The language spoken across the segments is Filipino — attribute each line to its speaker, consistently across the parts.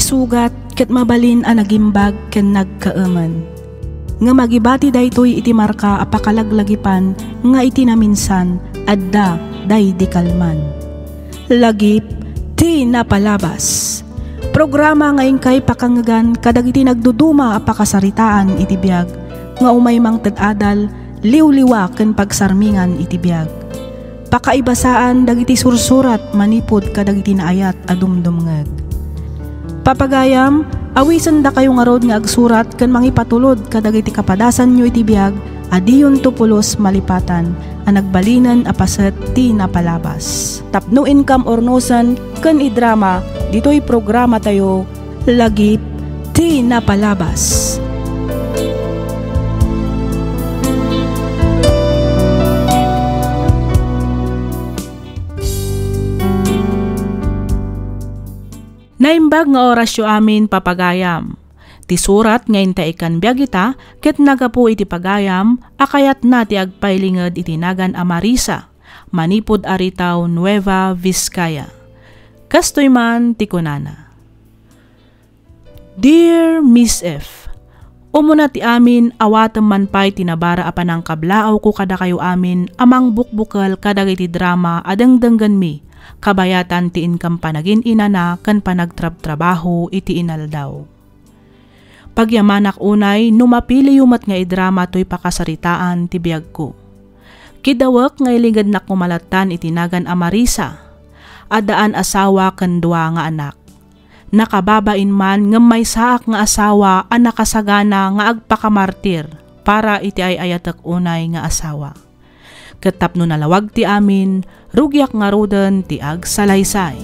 Speaker 1: sugat ket mabalin a nagimbag ken nagkaemen. Nga magibati daytoy iti marka apakalaglagipan nga iti naminsan adda day di kalman. Lagip ti napalabas. Programa ngayon kay pakangagan kadag iti nagduduma apakasaritaan iti biag nga umay mang tadadal liwliwa ken pagsarmingan iti biag. Pakaibasaan dagiti sursurat manipod kadag iti naayat a dumdumngeg. Papagayam, awisan da kayo nga rod nga agsurat ken mangipatulod kadag iti kapadasan nyo iti biag adiyon tupulos malipatan a nagbalinan a paset ti napalabas. Tapno income ornosan ken idrama dito'y programa tayo lagip ti napalabas. Naimbag nga orasyo amin papagayam. Ti surat ngayon ta ikan biyagita ket nagapu iti pagayam akayat na ti agpailinged iti nagan Amarisa, manipod aritaw Nueva Vizcaya. Kastoy man ti kunana. Dear Miss F, umuna ti amin awatem man pay tinabara apanang kablaaw ko kada kayo amin amang bukbukal kadag iti drama adengdenggan mi. Kabayatan ti income panagin inana kan panagtrab-trabaho iti inaldaw. Pagyamanak unay numapili yumat nga idrama to'y pakasaritaan ti biag ko. Kidawak nga iligad na kumalatan iti nagan Amarisa, adaan asawa ken dua nga anak. Nakababain man nga may saak nga asawa a nakasagana nga agpakamartir para iti ay ayatek unay nga asawa. Ketapno nalawag ti amin, rugyak nga roden ti agsalaysay.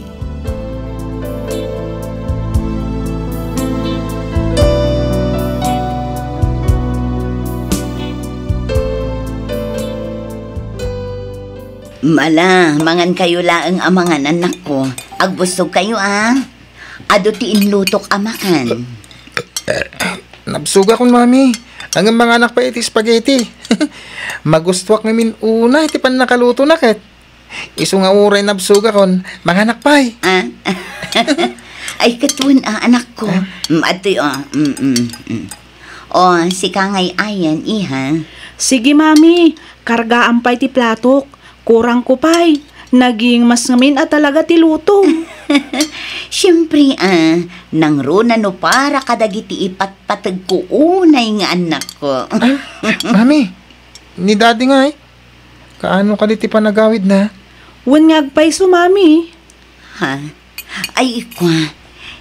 Speaker 2: Mala, mangan kayo laeng amangan anak ko. Agbusog kayo Ado ti inlutok amakan.
Speaker 3: Nabsuga kon mami. Ang mga anak pa iti spaghetti. Magustwak ngamin una iti pan nakaluto na ket. Isu nga uray nabsuga kon mga anak pay.
Speaker 2: Ay katun anak ko. Atoy si Kangay ayan iha.
Speaker 1: Sige mami, kargaan pay ti platok. Kurang ko pay. Naging mas ngamin at talaga ti luto.
Speaker 2: Siyempre nang runa no para kadagiti ipatpatag ko unay nga anak ko.
Speaker 3: Mami, ni daddy nga kaano ka diti panagawid na?
Speaker 1: Wan nga agpay sumami.
Speaker 2: Ha? Ay ikwa,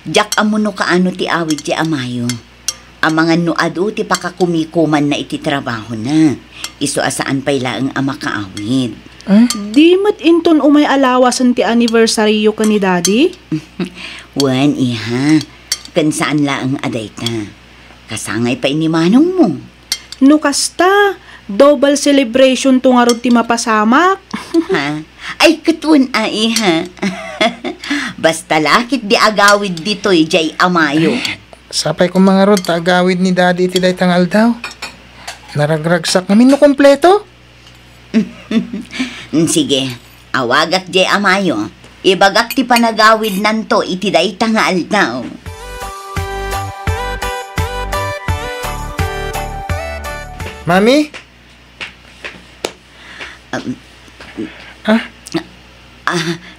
Speaker 2: jak amuno kaano ti awid ti amayo. Amangan no adu ti pakakumikuman na iti trabaho na. Isu asaan pay laeng ama kaawid.
Speaker 1: Di mat inton umay alawasan ti anniversary ka ni daddy?
Speaker 2: Wan iha, kan saan laeng aday ka. Kasangay pa inimanong mo.
Speaker 1: No kasta, double celebration to nga ron ti mapasamak.
Speaker 2: Ha? Ay katun iha. Basta lakit di agawid dito'y jay amayo.
Speaker 3: Sapay kong mga rod, agawid ni daddy iti day tangal daw. Naragragsak namin no kompleto.
Speaker 2: Sige, awagak jay amayo. Ibagak ti panagawid nanto iti day tangal daw.
Speaker 3: Mami?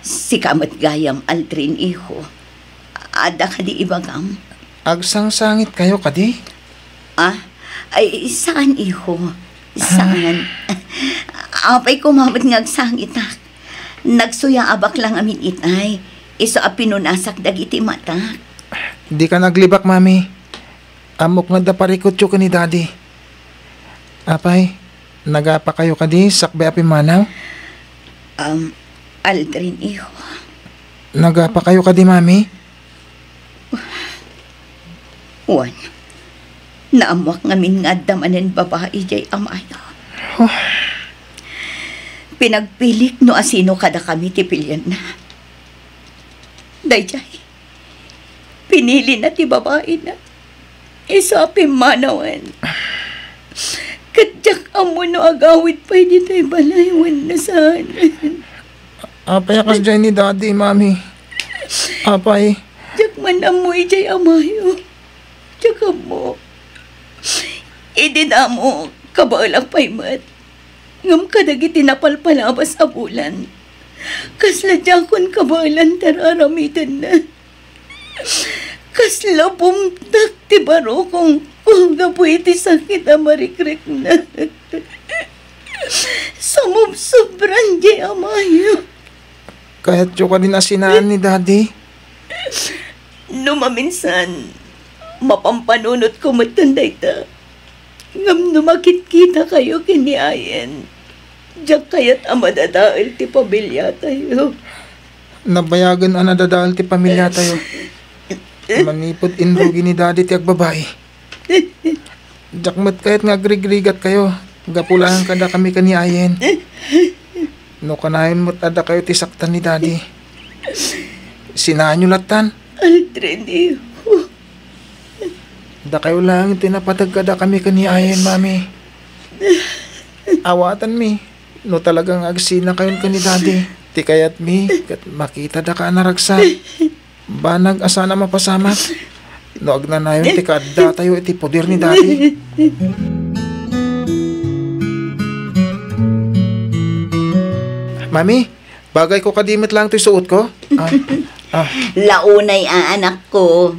Speaker 2: Si kamat gayam Aldrin iho. Ada ka di ibagam?
Speaker 3: Agsangsangit kayo kadi?
Speaker 2: Ay saan iho? Saan? Apay kumamad nga agsangit Nagsuya abak lang amin itay. Iso apinunasak dagiti mata.
Speaker 3: Di ka naglibak, mami. Amok nga daparikot ka ni daddy. Apay, nagapa kayo kadi sakbe api manaw?
Speaker 2: Aldrin iho.
Speaker 3: Nagapa kayo kadi, mami?
Speaker 2: Wan. Naamwak ngamin nga damanin babae jay amaya. Pinagpilik no asino kada kami tipilyan na. Dayjay, pinili na ti babae na. Isa pimanawan. Kadyak amo no agawid pa hindi tayo balaywan na sana.
Speaker 3: Apay akas dyan ni daddy, mami. Apay.
Speaker 2: Diyak man amoy jay amayo. Tsaka mo. Idi na mo, kabaalang paymat. Ngam kadagi tinapalpalabas a bulan. Kasla jakon kabaalan tararamitan na. Kasla bumtak ti baro kung gapoy ti sakit a marikrek na. Sumubsobran jay amayo.
Speaker 3: Kahit yung kanina sinaan ni Daddy.
Speaker 2: Numaminsan, mapampanunot ko matanday ta. Ngam numakit kita kayo kiniayen. Diyak kayat amadadaal ti pamilya tayo.
Speaker 3: Nabayagan ang nadadahal ti pamilya tayo. Manipod inrugi ni Daddy ti agbabae. Jakmat kahit nga agrigrigat kayo. Gapulahan kada kami kaniayen. No kanayon mo't ada kayo ti saktan ni Daddy. Sinaan nyo latan.
Speaker 2: Aldrin, iho.
Speaker 3: Da kayo lang tinapatag kada kami kaniayen, Mami. Awatan mi. No talagang agsina kayon ka ni Daddy. Ti kayat mi, kat makita da ka naragsa. Banag asana mapasamat. No agnanayon ti kadda tayo iti poder ni Daddy. Mami, bagay ko kadimit lang ito'y suot ko.
Speaker 2: Launay anak ko.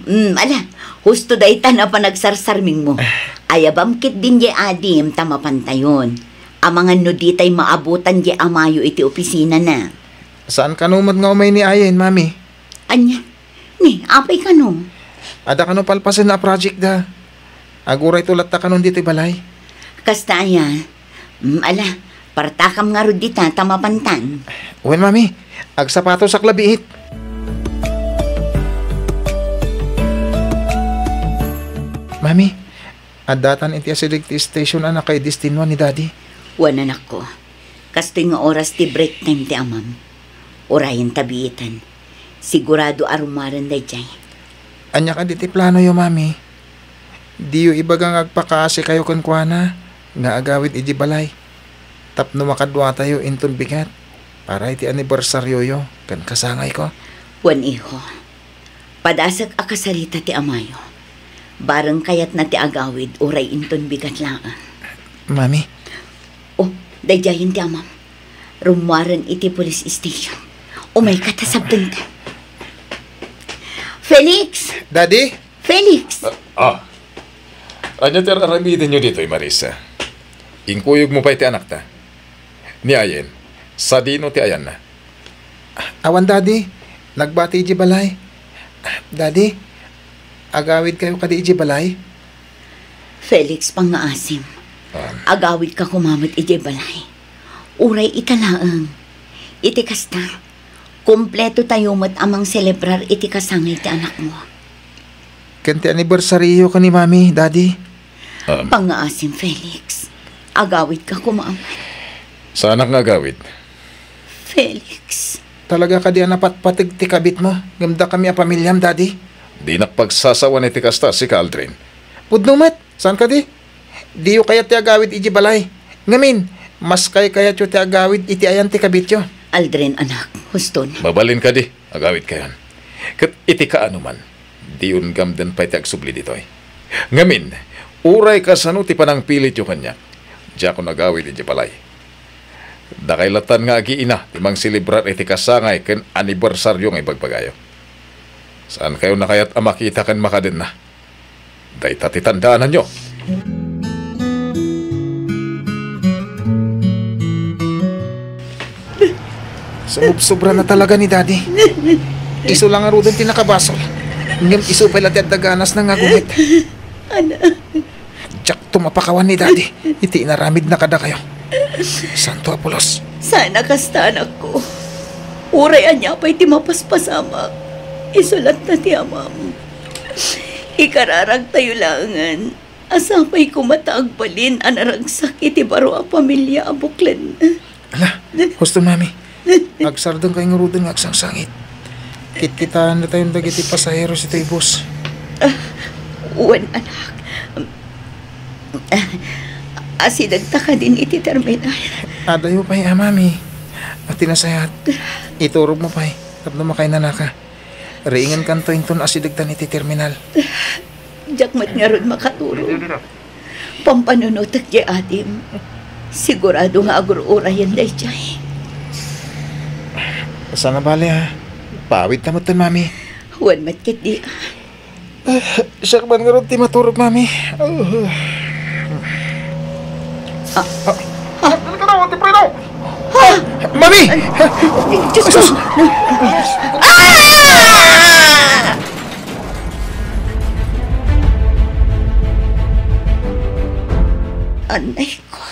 Speaker 2: Husto day ta na panagsarsarming mo. Ayabamkit din di adim tamapantayon. Amangan no di tay maabutan di amayo iti opisina na.
Speaker 3: Saan ka numad nga umay ni Ayen, Mami?
Speaker 2: Anya? Ni, apay ka no?
Speaker 3: Ada ka no palpasan na project da. Aguray tulat ta ka nun dito'y balay.
Speaker 2: Kasta aya. Partakam nga ro di ta tamapantan.
Speaker 3: Uwan, Mami. Agsapato sa klabiit. Mami, adatan iti asilig ti station anak kay Destino ni Daddy.
Speaker 2: Wan anak ko. Kastoy nga oras ti break time ti amam. Orayin tabiitan. Sigurado arumaran day jay.
Speaker 3: Anya ka diti plano yo, Mami. Di yo ibagang agpakaasi kayo kunkwana. Nga agawid iji balay. Tapno makadwa tayo inton bigat. Para iti anibersaryo yo. Kan kasangay ko.
Speaker 2: Wan iho. Padasag akasarita ti amayo. Barang kayat na ti agawid uray inton bigat lang.
Speaker 3: Mami.
Speaker 2: Oh, dayjayin ti amam. Rumwaran iti police station. Oh my katasabtan ka. Felix!
Speaker 3: Daddy?
Speaker 2: Felix!
Speaker 4: Anya ter aramitin nyo dito, Marisa. Ingkuyog mo pa iti anak ta. Ni Ayen, sa dino ti ayan na.
Speaker 3: Awan, Daddy. Nagbati iji balay. Daddy, agawid kayo kadi iji balay?
Speaker 2: Felix, pangaasim. Agawid ka kumamit iji balay. Uray italaang. Iti kasta. Kompleto tayo mat amang celebrar iti kasangay ti anak mo.
Speaker 3: Kanti anibersaryo ka ni Mami, Daddy.
Speaker 2: Pangaasim, Felix. Agawid ka kumamit.
Speaker 4: Sa anak nga agawid?
Speaker 2: Felix.
Speaker 3: Talaga ka di anapatpatig ti kabit mo. Gamda kami a pamilyam, Daddy.
Speaker 4: Di nakpagsasawa ni ti kasta si Caldrin.
Speaker 3: Pudnumat, saan ka di? Di yo kaya ti agawid iji balay. Ngamin, mas kaya ti agawid iti ayan ti kabit yo.
Speaker 2: Aldrin, anak. Huston.
Speaker 4: Mabalin ka di, agawid ka yan. Kat iti ka anuman, di yun gamdan pa iti agsubli ditoy. Ngamin, uray ka sano ti panang pilit yung kanya. Diya ko nagawid iti balay. Dakailatan nga agiina, timang silibrar iti kasangay ken anibersaryo nga ibagbagayo. Saan kayo na kaya't makita kan makadin na? Day tatitandaanan nyo.
Speaker 3: Sobra na talaga ni Daddy. Iso lang nga ro doon tinakabasol. Ngam iso pala ti adaganas na nga gumit.
Speaker 2: Anak.
Speaker 3: Diyak tumapakawan ni Daddy. Iti inaramid na kada kayo. Santo Apolos.
Speaker 2: Sana kasta anak ko. Urayan niya pa'y ti mapaspasama. Isulat na ti amam. Ikararag tayo langan. Asapay kumataagbalin anaragsak iti baro a pamilya abuklan.
Speaker 3: Ala, gusto Mami. Agsardang kayo nga rudin nga agsang sangit. Kitkitaan na tayong dagiti pasahero si tayo, boss.
Speaker 2: Uwan, anak. Asidagta ka din iti terminal.
Speaker 3: Adayo pa Mami. At tinasayat. Iturog mo pa Tapno makay na naka. Riingan kanto inton asidagdan iti terminal.
Speaker 2: Jakmat nga ron makaturo. Pampanunutak di atim. Sigurado nga agor-ura yan day jay.
Speaker 3: Asa nga bali ha? Pawid na mo tan, mami.
Speaker 2: Huwag matkit di.
Speaker 3: Siya ka ba nga ron ti maturog, mami? Dali ka na, ti Preno! Mami!
Speaker 2: Diyos ko! Anay ko.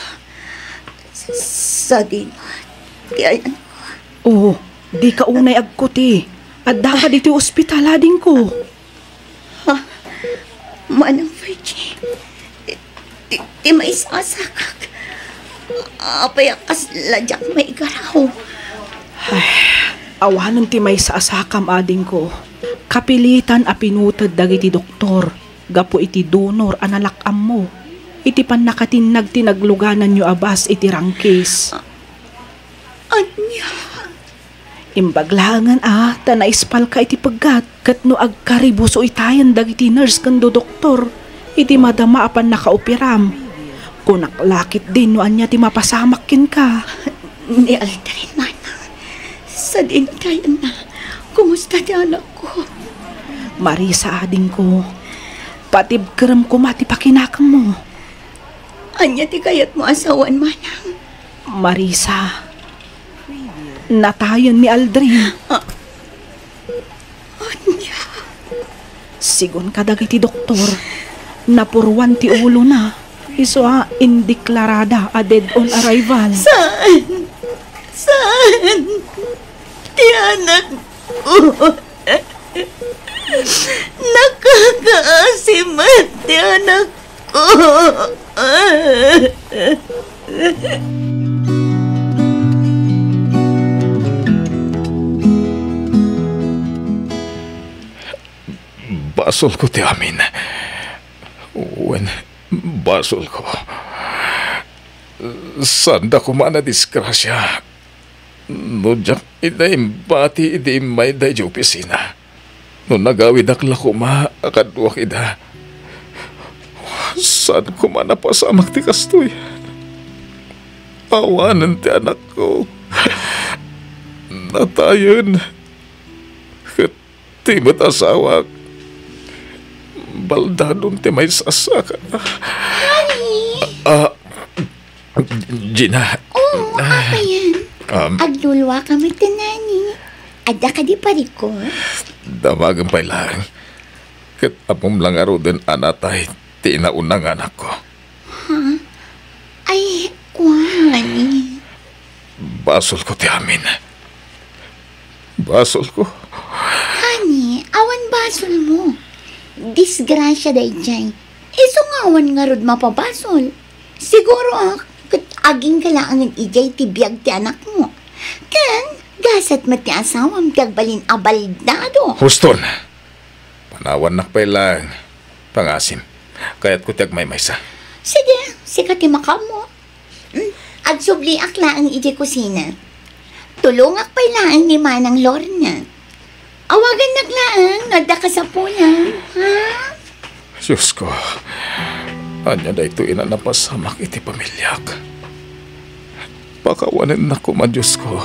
Speaker 2: Sa dinat. Tiyayan ko.
Speaker 1: Oh, di ka unay agkuti. At ka dito ospital ading ko.
Speaker 2: Manang Virgie. Ti may sasakak. Apayakas ladyak may garaw.
Speaker 1: Awanon ti may saasakam ading ko. Kapilitan a pinutad dagiti doktor. Gapo iti donor analakam mo. Iti pan nakatinag tinagluganan nyo abas iti rangkis.
Speaker 2: Anya?
Speaker 1: Imbaglangan tanaispal ka iti paggat. Kat no agkaribuso itayan dagiti nurse kando doktor. Iti madama apan nakaupiram. Kunaklakit din no anya ti mapasamakin ka.
Speaker 2: Ni Aldrin, mana. Sa dintayan na. Kumusta di anak ko?
Speaker 1: Marisa ading ko. Patibkeram ko mati pakinakang mo.
Speaker 2: Anya ti kayat mo asawan, manang.
Speaker 1: Marisa. Natayon ni Aldrin.
Speaker 2: Anya?
Speaker 1: Sigon kadag iti doktor. Napurwan ti ulo na. Iso indeklarada a dead on arrival.
Speaker 2: Saan? Saan? Ti anak ko. Nakakaasimat ti anak ko.
Speaker 4: Basol ko ti amin. Uwan, basol ko. Sanda ko man na disgrasya. No jak idaim bati idaim may day di opisina. No nagawid akla ko akadwak ida. Saan ko man napasamak ti kastoy. Awanan ti anak ko. Natayon. Kat ti matasawak. Baldadon ti may sasaka. Gina.
Speaker 5: Oo, apa yan? Aglulwa kami tinani. Ada ka di parikot?
Speaker 4: Damagan pa lang. Kat apong lang aro din anatay tinaunang anak ko.
Speaker 5: Ha? Ay, kuwani.
Speaker 4: Basol ko ti amin. Basol ko.
Speaker 5: Hani, awan basol mo. Disgrasya day dyan. Iso nga awan nga rod mapabasol. Siguro kat aging kalaangan ijay ti biyag ti anak mo. Kan, gasat mati asawam kagbalin abaldado.
Speaker 4: Huston. Panawan nak pa lang. Pangasim. Kaya't ko tiyag may maysa.
Speaker 5: Sige, sikat ti makam mo. Agsubli akla ang ijay kusina. Tulungak pa ilaan ni Manang Lorna. Awagan naglaan, nada ka sa punan, ha?
Speaker 4: Diyos ko. Anya da ito inanapasamak iti pamilyak. Pakawanin na ko man, Diyos ko.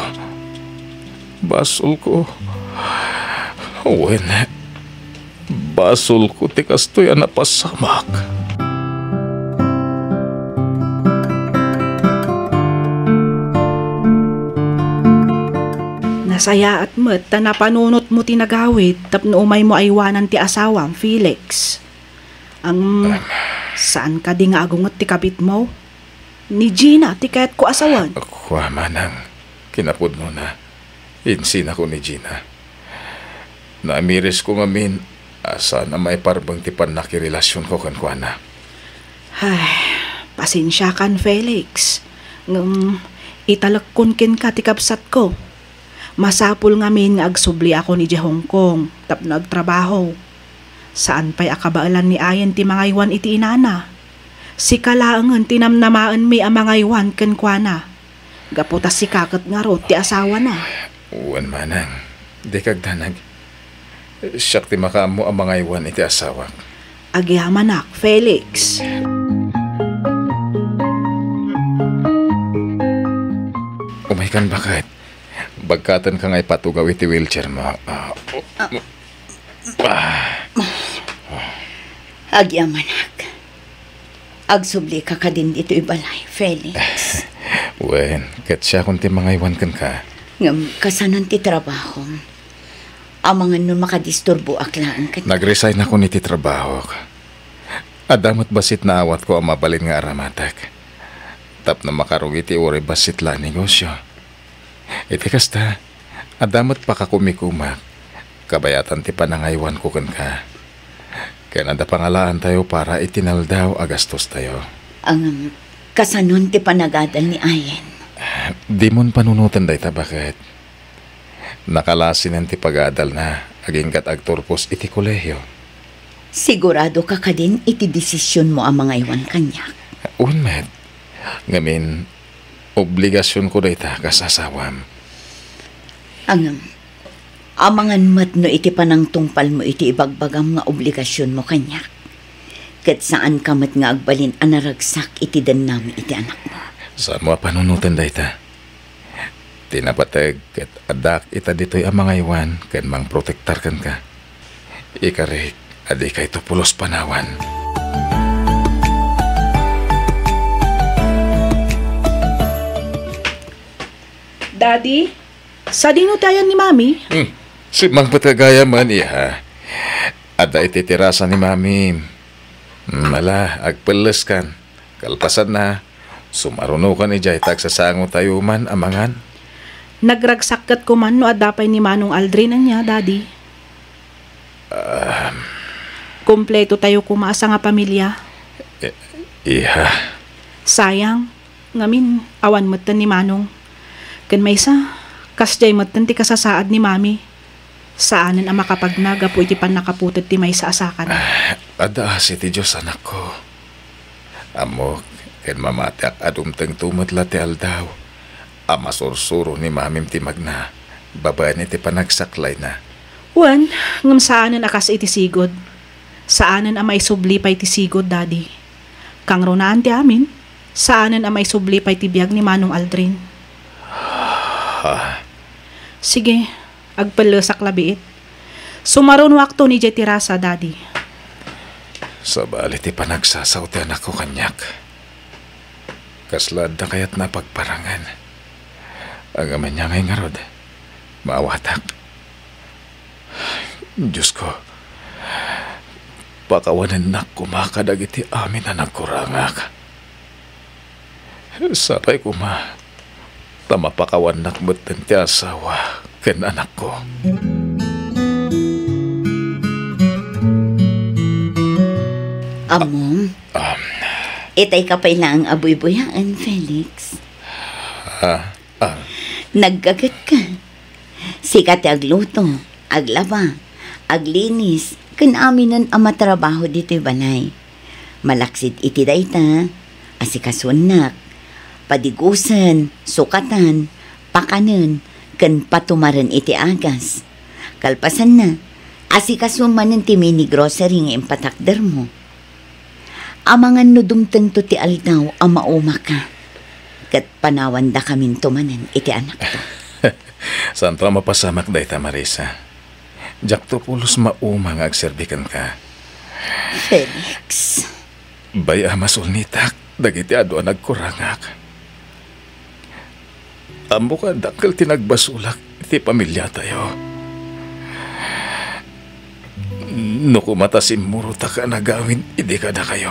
Speaker 4: Basol ko. Uwin. Basol ko ti kastoy anapasamak.
Speaker 1: Nasaya at met, napanunot mo tinagawid, tapno umay mo aywanan ti asawang, Felix. Saan ka di nga agungot ti kabit mo? Ni Gina, ti kayat ko asawan.
Speaker 4: Ako, manang, kinapod mo na. Insin ako ni Gina. Naamiris ko ngamin, asa na may parbang ti panakirelasyon ko kankwana.
Speaker 1: Ay, pasensya kan, Felix. Italakon kin ka ti kabsat ko. Masapul ngamin nga agsubli ako ni Hong Kong, tapno agtrabaho. Saan pa'y akabaalan ni Ayan ti mga iwan iti inana? Si kalaangan tinamnamaan mi ang mga iwan kenkwana. Gaputas si kakat nga ro ti asawa na.
Speaker 4: Uwan manang, di kagdanag. Siyak ti makaamo ang mga iwan iti asawa.
Speaker 1: Agyaman nak, Felix.
Speaker 4: Umay kan bakit? Bagkatan ka nga'y patugaw iti wheelchair mo.
Speaker 2: Agyamanak. Agsubli ka ka din dito ibalay, Felix.
Speaker 4: Wen, kat siya kung ti mga iwan kan ka.
Speaker 2: Ngam, kasanon ti trabaho. Amangan nun makadisturbo aklaan ka.
Speaker 4: Nag-resign ako niti trabaho. Adamot basit na awat ko ang mabalin nga aramatak. Tap na makarong iti uri basit la negosyo. Iti kasta, adamot pa ka kumikumak. Kabayatan ti panangaywan ko kan ka. Kaya nada pangalaan tayo para itinaldaw agastos tayo.
Speaker 2: Ang kasanon ti panagadal ni Ayen.
Speaker 4: Di mon panunutan day ta bakit? Nakalasin ang ti pagadal na aging kat agturpos iti kolehiyo.
Speaker 2: Sigurado ka ka din iti desisyon mo ang mga iwan kanya.
Speaker 4: Unmet, ngamin, obligasyon ko day ta kasasawam.
Speaker 2: Ang amangan mat no iti panang tungpal mo iti ibagbagam nga obligasyon mo kanya. Kat saan ka mat nga agbalin anaragsak iti danami iti anak mo.
Speaker 4: Saan mo panunutan day ta? Tinapatag kat adak ita dito'y ang mga iwan kan mang protektar kan ka. Ikarik, adi kay to pulos panawan.
Speaker 1: Daddy, sa dinutayan ni Mami?
Speaker 4: Si mang patagaya man iha. Ada ititirasa ni Mami. Mala, agpeles kan. Kalpasan na. Sumaruno ka ni Jay tagsasango tayo man amangan.
Speaker 1: Nagragsakat ko man no adapay ni Manong Aldrin ang niya, Daddy. Kompleto tayo kumaasa nga pamilya.
Speaker 4: Iha.
Speaker 1: Sayang, ngamin, awan matan ni Manong. Kan may isa, kasjay matan ti kasasaad ni Mami. Saanan ang makapagnaga po iti pan nakaputod ti may sa asakan.
Speaker 4: Adaas iti Diyos anak ko. Amok, ken mamatak adumteng tumatla ti aldaw. Ama sursuro ni Mamim ti magna. Babaan iti panagsaklay na.
Speaker 1: Wan, ngam saanan akas iti sigod. Saanan ang may subli pa iti sigod, Daddy. Kang ronaan ti amin, saanan ang may subli pa iti biyag ni Manong Aldrin. Sige, agpalasak labiit. Sumaron wakto ni Jay Tirasa, Daddy.
Speaker 4: Sa balit ipanagsasaw ti anak ko kanyak. Kaslad na kaya't napagparangan. Ang aman niya ngay nga rod. Maawatak. Diyos ko. Pakawanan na kumakadag iti amin na nagkurangak. Sapay kuma. Tamapakawan nakmutan ti asawa ken anak ko.
Speaker 2: Among, itay ka pa ilang aboy-boyaan, Felix. Naggagat ka. Sikat agluto, aglaba, aglinis, kan aminan ang matrabaho dito balay. Malaksit iti dayta, asikasunak, padigusan, sukatan, pakanan, kan patumaran iti agas. Kalpasan na, asikasuman ng ti mini grocery nga impatakder mo. Amangan no dumteng to ti aldaw ang mauma ka. Kat panawan da kamin tumanan iti anak to.
Speaker 4: Saan pa mapasamak day ta, Marisa? Jak to pulos mauma nga agserbikan ka.
Speaker 2: Felix.
Speaker 4: Bay amasul nitak, dagiti ado nagkurangak. Amo ka dakil tinagbasulak iti pamilya tayo. No kumatasim muruta ka na gawin, hindi ka na kayo.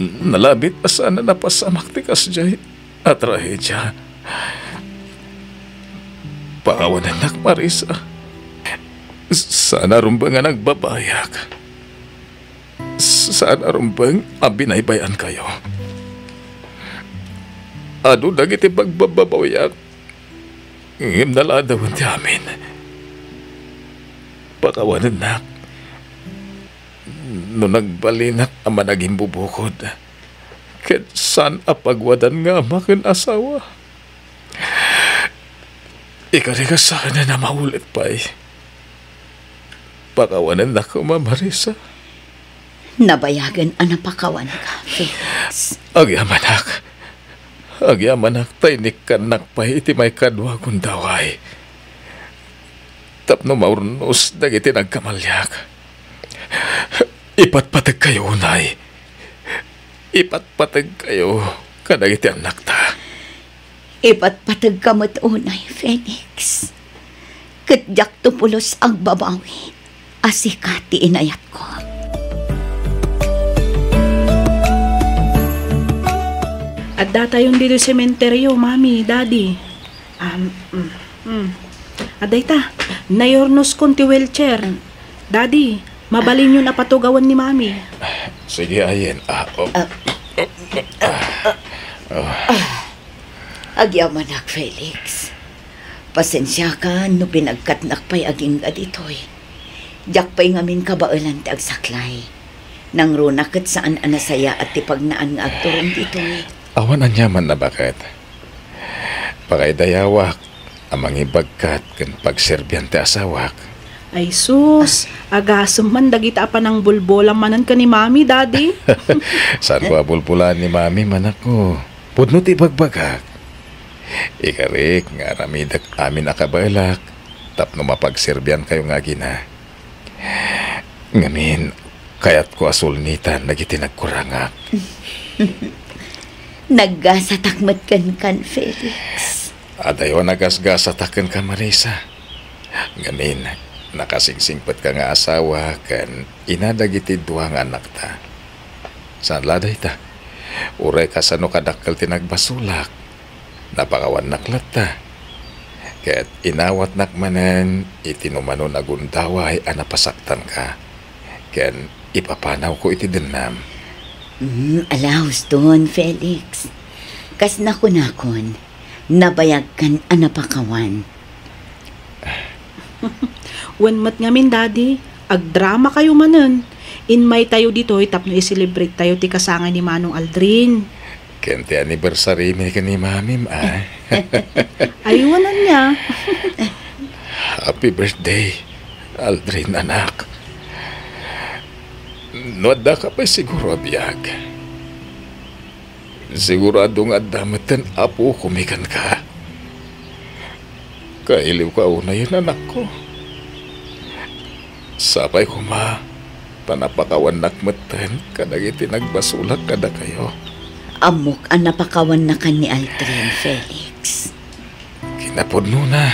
Speaker 4: Nalabit pa sana napasamak ti kasjay at rahedya. Pakawanan nak Marisa. Sana rumbang nga nagbabayak. Sana rumbang abinaybayan kayo. Ano dagiti pagbababayak? Ngim naladawan ti amin. Pakawanan nak. No nagbalinak ang managing bubukod. Ket saan apagwadan nga makin asawa. Ikarigas sana na maulit pa eh. pakawanan na ko, Ma'am Marisa.
Speaker 2: Nabayagan ang napakawan ka, Felix.
Speaker 4: Agyaman taynik kanak pa iti may kadwa kong daway. Tapno maurnos dagiti nagkamalyak. Ipatpatag kayo, unay. Ipatpatag kayo kadagiti anak ta.
Speaker 2: Ipatpatag ka mo't unay, Felix. Katyak tupulos ang babawi. Asikati inayat ko.
Speaker 1: At data yung dito sementeryo, mami, daddy. Aday ta, nayornos kon ti wheelchair. Daddy, mabalin yun na patugawan ni mami.
Speaker 4: Sige, ayen.
Speaker 2: Agyamanak, Felix. Pasensya ka no pinagkatnak pa'y aging aditoy. Diyak pa'y ngamin kabailan ti agsaklay. Nang runakat saan anasaya at tipagnaan nga agturon ditoy.
Speaker 4: Awan ang yaman na bakit? Pakaidayawak, amang ibagkat kan pagserbyan ti asawak.
Speaker 1: Ay sus, agasam man dagita pa ng bulbolang manan ka ni mami, daddy.
Speaker 4: Saan ko abulpulan ni mami man ako? Pudno ti bagbagak. Ikarik nga ramidak amin akabalak. Tapno mapagserbyan kayo nga gina. Ngamin, kayat ko asulnitan nagiti nagkurangak.
Speaker 2: Naggasatakmat kan, Felix.
Speaker 4: Adayo nagasgasatakan ka, Marisa. Ngamin, nakasingsingpat ka nga asawa kan inadagiti duwang anak ta. Saan laday ta? Uray ka sano kadakkel tinagbasulak. Napakawan naklat ta. Kaya't inawat nakmanan itinumano nagundaway anapasaktan ka. Kaya't ipapanaw ko iti denam.
Speaker 2: Alahos doon, Felix. Kas nakunakon, nabayag kan anapakawan.
Speaker 1: Wanmat ngamin, daddy. Agdrama kayo manan. Inmay tayo dito, tapno i-celebrate tayo ti kasangan ni Manong Aldrin.
Speaker 4: Kente anniversary mi ka ni mami, ma.
Speaker 1: Ayuwanan niya.
Speaker 4: Happy birthday, Aldrin, anak. Noda ka pa siguro abiyag. Siguradong adamatan apo kumikan ka. Kailiw ka una yun, anak ko. Sapay ko, ma. Panapakawan nakmatan kadagiti nagbasulak kada kayo.
Speaker 2: Amok ang napakawan na kan ni Aldrin, Felix.
Speaker 4: Kinapudno na.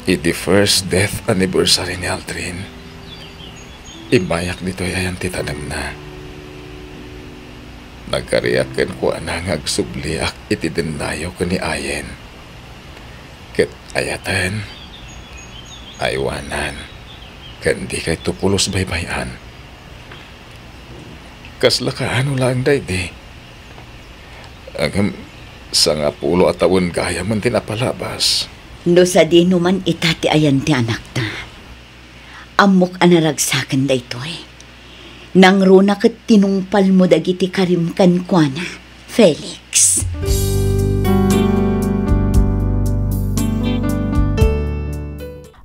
Speaker 4: Iti first death anniversary ni Aldrin. Ibayak dito yayan titanam na. Nagkariyakan ko anang agsubliak iti dendayo ko ni Ayen. Ket ayatan, aywanan, kandi kay tupulos baybayan. Kasla ka ano lang daydi. Agam sa nga pulo at taon gaya man tinapalabas.
Speaker 2: No sa di numan itati ayan ti anak ta. Amok anaragsakan da ito eh. Nang runa kat tinungpal mo dagiti karimkan kwa na, Felix.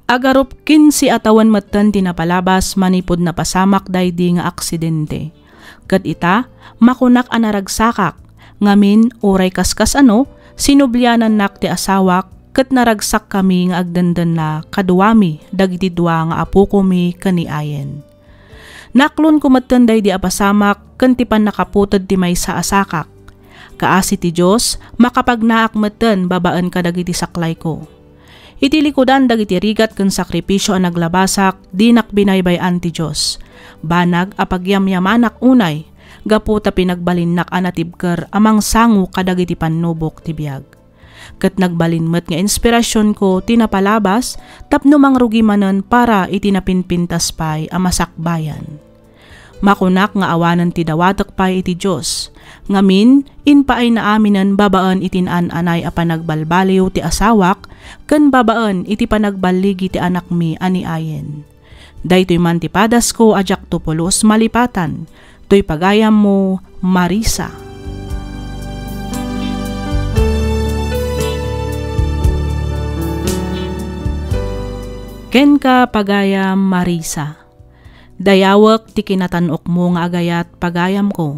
Speaker 1: Agarup kin si atawan matan tinapalabas manipod na pasamak daydi nga aksidente. Kat ita, makunak anaragsakak. Ngamin, uray kaskas ano, sinublyanan nak ti asawak, kat naragsak kami nga agdandan na kaduwami, dagiti dua nga apo kumi kaniayen. Naklon kumatanday di apasamak, kantipan nakaputad ti may sa asakak. Kaasi ti Diyos, makapagnaak matan babaan ka dagiti saklay ko. Iti likudan dagiti rigat ken sakripisyo ang naglabasak, dinak binaybayan ti Diyos. Banag apagyamyamanak unay, gaputa pinagbalinnak anatibker amang sangu kadagiti panubok ti biag. Kat nagbalinmet nga inspirasyon ko tinapalabas, tapno mangrugi manen para itinapinpintas pay amasakbayan. Makunak nga awanan ti dawatek pay iti Diyos. Ngamin, inpaay na aminan babaan itinan anay a panagbalbaliw ti asawak, ken babaan iti panagbaligi ti anak mi ani Ayen. Daytoy man ti padas ko ajak tupulos malipatan, toy pagayam mo, Marisa. Ken ka pagayam Marisa. Dayawak ti kinatanok mo nga agayat pagayam ko.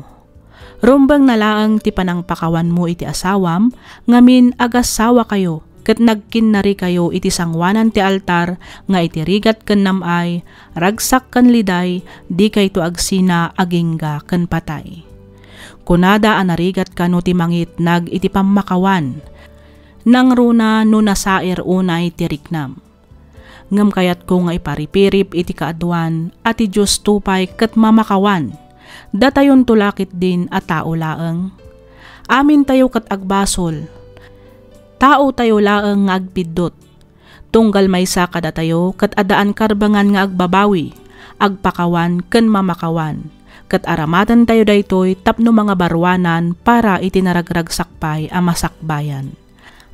Speaker 1: Rumbang nalaang ti panangpakawan mo iti asawam, ngamin agasawa kayo, ket nagkinnari kayo iti sangwanan ti altar, nga iti rigat ken namay, ragsak ken liday, di kay to agsina agingga ken patay. Kunada anarigat kano ti mangit nag iti pammakawan, nang runa no nasair unay ti riknam. Ngam kayat ko nga iparipirip iti kaadwan, at ti Diyos tupay ket mamakawan, datayon tulakit din at tao laeng. Amin tayo kat agbasol. Tao tayo laeng nga agpiddot. Tunggal maysa kada tayo kat adaan karbangan nga agbabawi, agpakawan ken mamakawan. Kat aramatan tayo daytoy tapno mga barwanan para itinaragragsakpay a masakbayan.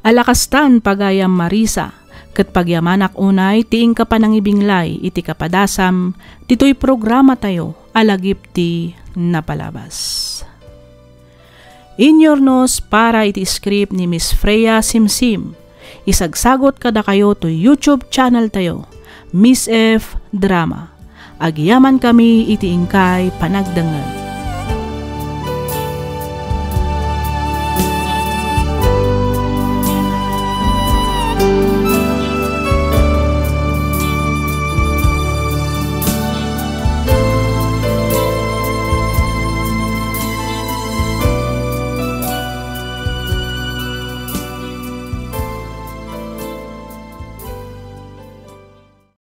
Speaker 1: Alakastan pagayam Marisa, kat pagyamanak unay tiing ka pa nang ibinglay iti kapadasam, dito'y programa tayo alagip ti napalabas. Inyornos para iti script ni Miss Freya Simsim. Isagsagot kada kayo to YouTube channel tayo, Miss F Drama. Agyaman kami iti ingkay panagdangan.